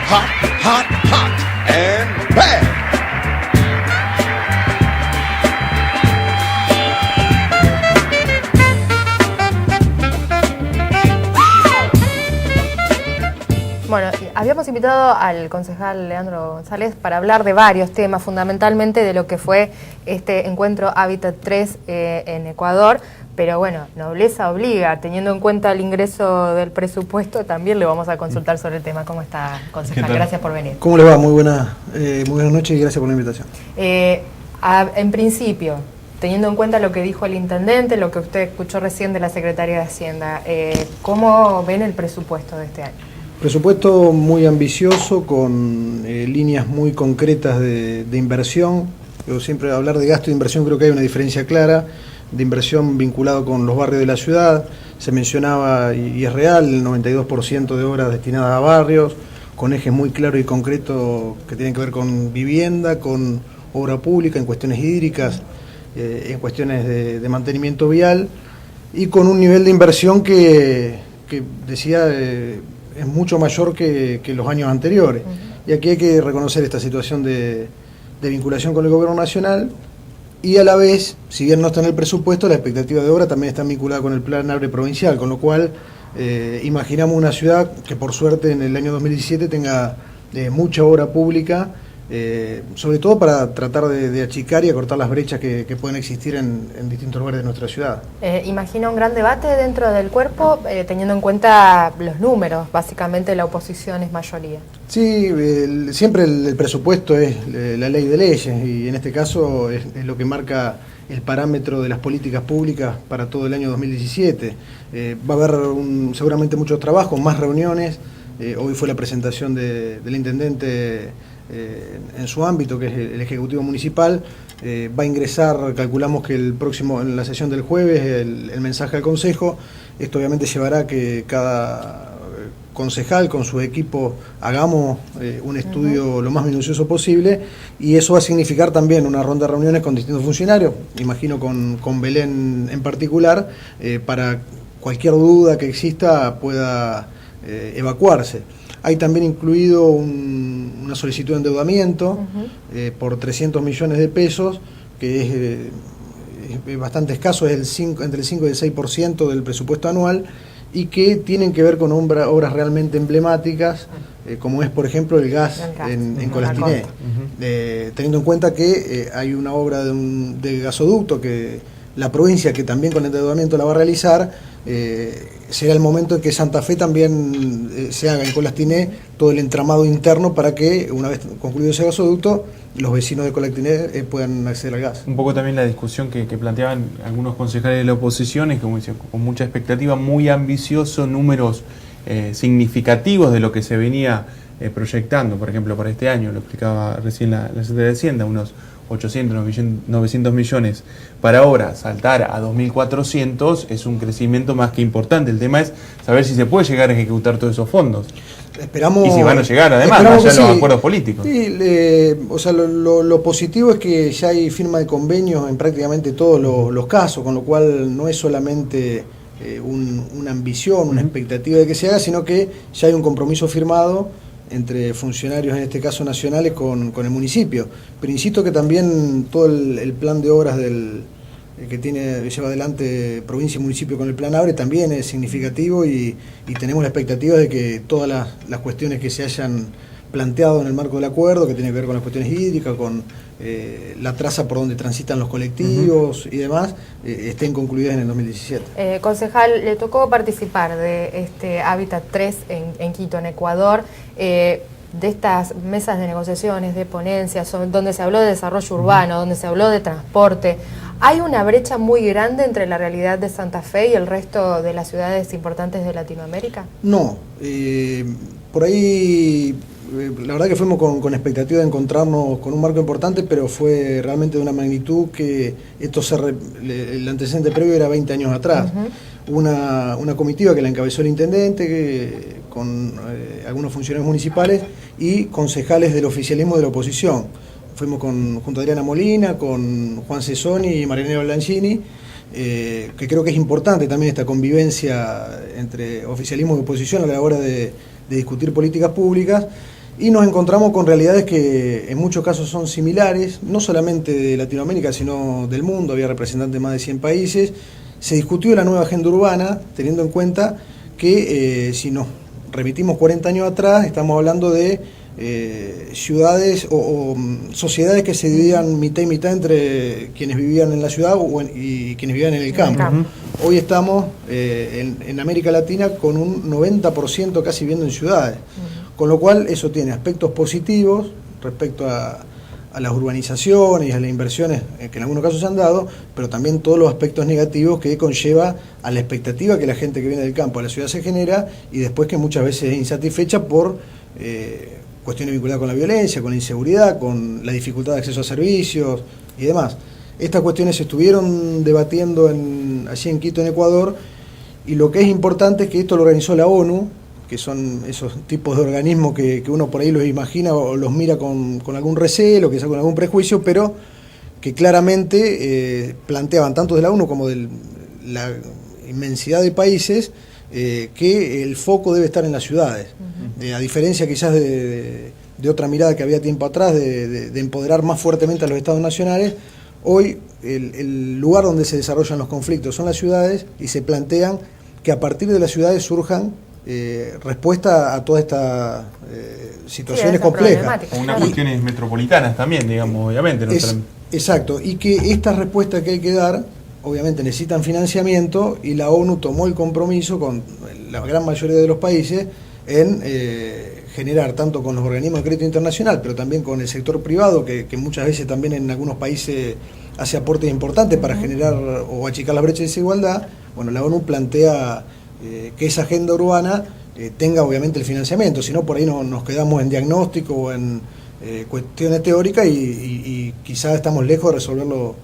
hot, hot, hot, and bad. Bueno, habíamos invitado al concejal Leandro González para hablar de varios temas, fundamentalmente de lo que fue este encuentro Hábitat 3 en Ecuador, pero bueno, nobleza obliga, teniendo en cuenta el ingreso del presupuesto, también le vamos a consultar sobre el tema. ¿Cómo está, concejal? Gracias por venir. ¿Cómo le va? Muy buenas noches y gracias por la invitación. En principio, teniendo en cuenta lo que dijo el intendente, lo que usted escuchó recién de la Secretaría de Hacienda, ¿cómo ven el presupuesto de este año? Presupuesto muy ambicioso, con líneas muy concretas de inversión. Yo siempre al hablar de gasto de inversión creo que hay una diferencia clara, de inversión vinculado con los barrios de la ciudad. Se mencionaba, y es real, el 92% de obras destinadas a barrios, con ejes muy claros y concretos que tienen que ver con vivienda, con obra pública, en cuestiones hídricas, en cuestiones de mantenimiento vial, y con un nivel de inversión que decía... es mucho mayor que los años anteriores. Y aquí hay que reconocer esta situación de vinculación con el gobierno nacional, y a la vez, si bien no está en el presupuesto, la expectativa de obra también está vinculada con el Plan ABRE provincial, con lo cual imaginamos una ciudad que por suerte en el año 2017 tenga mucha obra pública, sobre todo para tratar de achicar y acortar las brechas que pueden existir en distintos lugares de nuestra ciudad. Imagino un gran debate dentro del cuerpo, teniendo en cuenta los números. Básicamente la oposición es mayoría. Sí, siempre el presupuesto es la ley de leyes, y en este caso es lo que marca el parámetro de las políticas públicas para todo el año 2017. Va a haber seguramente muchos trabajos, más reuniones. Hoy fue la presentación del intendente en su ámbito, que es el Ejecutivo Municipal. Va a ingresar, calculamos que en la sesión del jueves, el mensaje al Consejo. Esto obviamente llevará a que cada concejal con su equipo hagamos un estudio lo más minucioso posible, y eso va a significar también una ronda de reuniones con distintos funcionarios, imagino con Belén en particular, para cualquier duda que exista pueda evacuarse. Hay también incluido una solicitud de endeudamiento por 300 millones de pesos, que es bastante escaso, es entre el 5 y el 6% del presupuesto anual, y que tienen que ver con obras realmente emblemáticas, como es, por ejemplo, el gas en Colastiné. Teniendo en cuenta que hay una obra de gasoducto que la provincia, que también con endeudamiento la va a realizar, será el momento en que Santa Fe también se haga en Colastiné todo el entramado interno, para que, una vez concluido ese gasoducto, los vecinos de Colastiné puedan acceder al gas. Un poco también la discusión que planteaban algunos concejales de la oposición es, como decía, con mucha expectativa, muy ambicioso, números significativos de lo que se venía proyectando, por ejemplo, para este año. Lo explicaba recién la Secretaría de Hacienda, unos 800, 900 millones para ahora. Saltar a 2.400 es un crecimiento más que importante. El tema es saber si se puede llegar a ejecutar todos esos fondos. Esperamos, y si van a llegar, además, más allá de los acuerdos políticos. Sí, o sea, lo positivo es que ya hay firma de convenios en prácticamente todos los casos, con lo cual no es solamente una ambición, una expectativa de que se haga, sino que ya hay un compromiso firmado entre funcionarios, en este caso nacionales, con el municipio. Pero insisto que también todo el plan de obras que lleva adelante provincia y municipio con el Plan ABRE también es significativo, y tenemos la expectativa de que todas las cuestiones que se hayan planteado en el marco del acuerdo, que tiene que ver con las cuestiones hídricas, con la traza por donde transitan los colectivos y demás, estén concluidas en el 2017. Concejal, le tocó participar de este Hábitat 3 en Quito, en Ecuador, de estas mesas de negociaciones, de ponencias, donde se habló de desarrollo urbano, donde se habló de transporte. ¿Hay una brecha muy grande entre la realidad de Santa Fe y el resto de las ciudades importantes de Latinoamérica? No, por ahí la verdad que fuimos con expectativa de encontrarnos con un marco importante, pero fue realmente de una magnitud que el antecedente previo era 20 años atrás. Una comitiva que la encabezó el intendente, con algunos funcionarios municipales y concejales del oficialismo y de la oposición. Fuimos junto a Adriana Molina, con Juan Cesoni y Marianela Blanchini, que creo que es importante también esta convivencia entre oficialismo y oposición a la hora de discutir políticas públicas. y nos encontramos con realidades que en muchos casos son similares, no solamente de Latinoamérica, sino del mundo. Había representantes de más de 100 países. Se discutió la nueva agenda urbana, teniendo en cuenta que si nos remitimos 40 años atrás, estamos hablando de ciudades o sociedades que se dividían mitad y mitad entre quienes vivían en la ciudad y quienes vivían en el campo. Hoy estamos en América Latina con un 90% casi viviendo en ciudades, con lo cual eso tiene aspectos positivos respecto a las urbanizaciones y a las inversiones que en algunos casos se han dado, pero también todos los aspectos negativos que conlleva a la expectativa que la gente que viene del campo a la ciudad se genera, y después que muchas veces es insatisfecha por cuestiones vinculadas con la violencia, con la inseguridad, con la dificultad de acceso a servicios y demás. Estas cuestiones se estuvieron debatiendo allí en Quito, en Ecuador, y lo que es importante es que esto lo organizó la ONU, que son esos tipos de organismos que uno por ahí los imagina o los mira con algún recelo, quizá con algún prejuicio, pero que claramente planteaban, tanto de la ONU como de la inmensidad de países, que el foco debe estar en las ciudades. A diferencia quizás de otra mirada que había tiempo atrás, de empoderar más fuertemente a los estados nacionales, hoy el lugar donde se desarrollan los conflictos son las ciudades, y se plantean que a partir de las ciudades surjan respuesta a todas estas situaciones complejas. O unas cuestiones metropolitanas también, digamos, obviamente. Exacto, y que estas respuestas que hay que dar, obviamente necesitan financiamiento, y la ONU tomó el compromiso con la gran mayoría de los países en generar, tanto con los organismos de crédito internacional, pero también con el sector privado, que muchas veces también en algunos países hace aportes importantes para generar o achicar la brecha de desigualdad. Bueno, la ONU plantea que esa agenda urbana tenga obviamente el financiamiento, si no por ahí nos quedamos en diagnóstico o en cuestiones teóricas y quizás estamos lejos de resolver los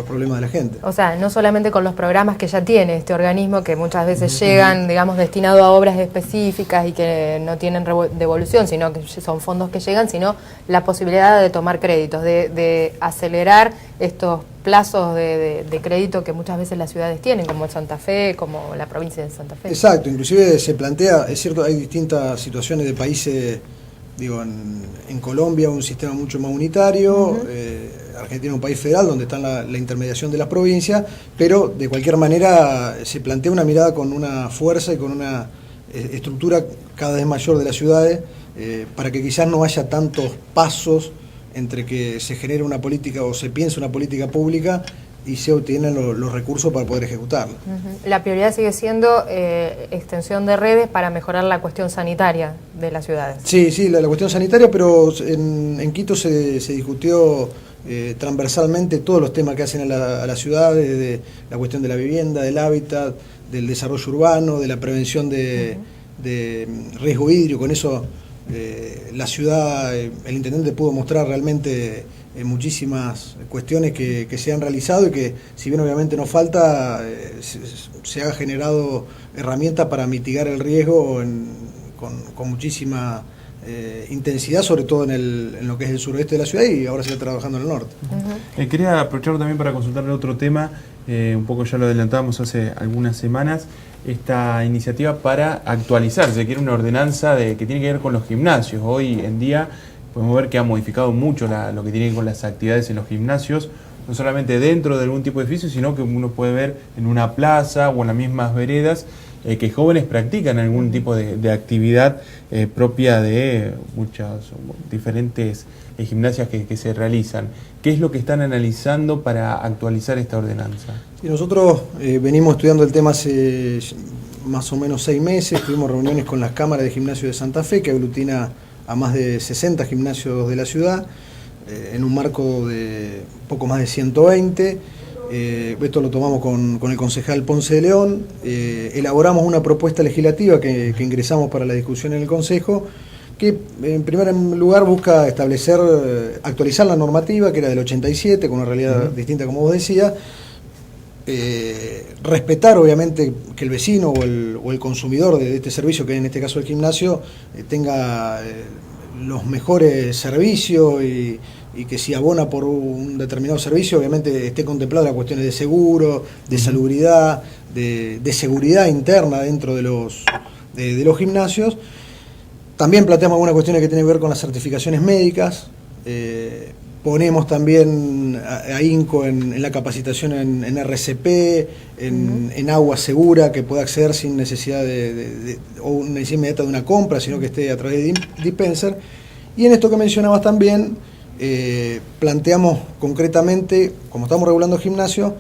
problemas de la gente. O sea, no solamente con los programas que ya tiene este organismo, que muchas veces llegan, digamos, destinados a obras específicas y que no tienen devolución, sino que son fondos que llegan, sino la posibilidad de tomar créditos, de acelerar estos plazos de crédito que muchas veces las ciudades tienen, como Santa Fe, como la provincia de Santa Fe. Exacto, inclusive se plantea, es cierto, hay distintas situaciones de países, digo, en Colombia un sistema mucho más unitario, Argentina un país federal donde está la intermediación de las provincias, pero de cualquier manera se plantea una mirada con una fuerza y con una estructura cada vez mayor de las ciudades, para que quizás no haya tantos pasos entre que se genere una política o se piense una política pública y se obtienen los recursos para poder ejecutarla. La prioridad sigue siendo extensión de redes para mejorar la cuestión sanitaria de las ciudades. Sí, la cuestión sanitaria, pero en Quito se discutió transversalmente todos los temas que hacen a la ciudad, de la cuestión de la vivienda, del hábitat, del desarrollo urbano, de la prevención de riesgo hídrico. Con eso la ciudad, el intendente pudo mostrar realmente muchísimas cuestiones que se han realizado, y que, si bien obviamente no falta, se ha generado herramientas para mitigar el riesgo con muchísima intensidad, sobre todo en lo que es el suroeste de la ciudad, y ahora se está trabajando en el norte. Quería aprovechar también para consultarle otro tema, un poco ya lo adelantábamos hace algunas semanas, esta iniciativa para actualizar, se quiere una ordenanza que tiene que ver con los gimnasios. Hoy en día podemos ver que ha modificado mucho lo que tiene que ver con las actividades en los gimnasios, no solamente dentro de algún tipo de edificio, sino que uno puede ver en una plaza o en las mismas veredas que jóvenes practican algún tipo de actividad propia de muchas diferentes gimnasias que se realizan. ¿Qué es lo que están analizando para actualizar esta ordenanza? Y nosotros venimos estudiando el tema hace más o menos 6 meses, tuvimos reuniones con las cámaras de gimnasio de Santa Fe, que aglutina a más de 60 gimnasios de la ciudad, en un marco de poco más de 120. Esto lo tomamos con el concejal Ponce de León, elaboramos una propuesta legislativa que ingresamos para la discusión en el Consejo, que en primer lugar busca establecer, actualizar la normativa, que era del 87, con una realidad distinta, como vos decías, respetar obviamente que el vecino o el consumidor de este servicio, que en este caso el gimnasio, tenga los mejores servicios, y que si abona por un determinado servicio, obviamente esté contemplada las cuestiones de seguro, de salubridad, de seguridad interna dentro de los gimnasios. También planteamos algunas cuestiones que tienen que ver con las certificaciones médicas. Ponemos también ahínco en la capacitación en RCP, en agua segura que pueda acceder sin necesidad o una necesidad inmediata de una compra, sino que esté a través de dispenser. Y en esto que mencionabas también, planteamos concretamente, como estamos regulando gimnasios,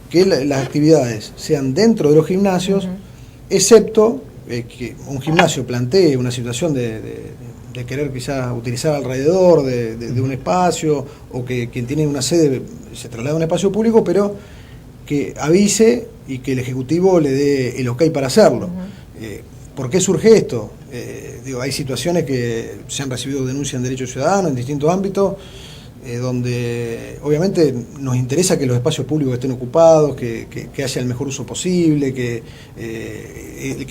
que las actividades sean dentro de los gimnasios, excepto que un gimnasio plantee una situación de querer quizás utilizar alrededor de un espacio, o que quien tiene una sede se traslade a un espacio público, pero que avise y que el Ejecutivo le dé el ok para hacerlo. ¿Por qué surge esto? Hay situaciones que se han recibido denuncias en derechos ciudadanos en distintos ámbitos, donde obviamente nos interesa que los espacios públicos estén ocupados, que haya el mejor uso posible, que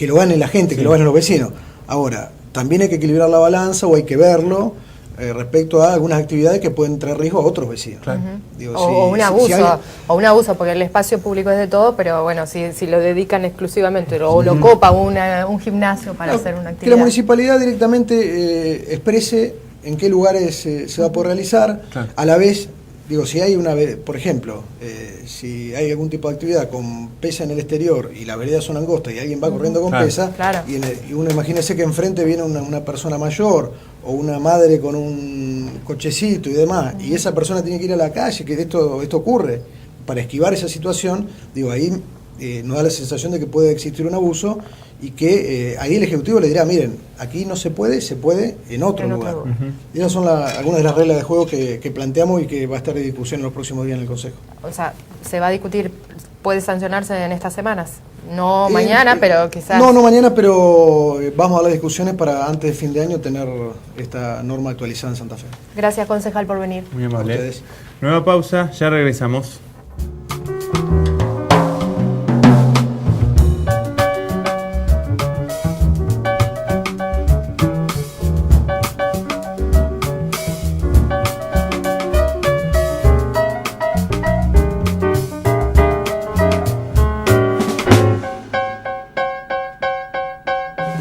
lo gane la gente, que lo ganen los vecinos. Ahora, también hay que equilibrar la balanza, o hay que verlo respecto a algunas actividades que pueden traer riesgo a otros vecinos. Claro. O un abuso, porque el espacio público es de todo, pero bueno, si lo dedican exclusivamente o lo copa un gimnasio para hacer una actividad. Que la municipalidad directamente exprese en qué lugares se va a poder realizar. Claro. A la vez, si hay por ejemplo, si hay algún tipo de actividad con pesa en el exterior y las veredas son angostas y alguien va corriendo con pesa, y uno imagínese que enfrente viene una persona mayor o una madre con un cochecito y demás, y esa persona tiene que ir a la calle, que esto ocurre, para esquivar esa situación, ahí nos da la sensación de que puede existir un abuso, y que ahí el Ejecutivo le dirá, miren, aquí no se puede en otro lugar. Y esas son algunas de las reglas de juego que planteamos y que va a estar de discusión en los próximos días en el Consejo. O sea, se va a discutir, puede sancionarse en estas semanas. No mañana, pero quizás... No mañana, pero vamos a las discusiones para antes de fin de año tener esta norma actualizada en Santa Fe. Gracias, concejal, por venir. Muy amable. Nueva pausa, ya regresamos.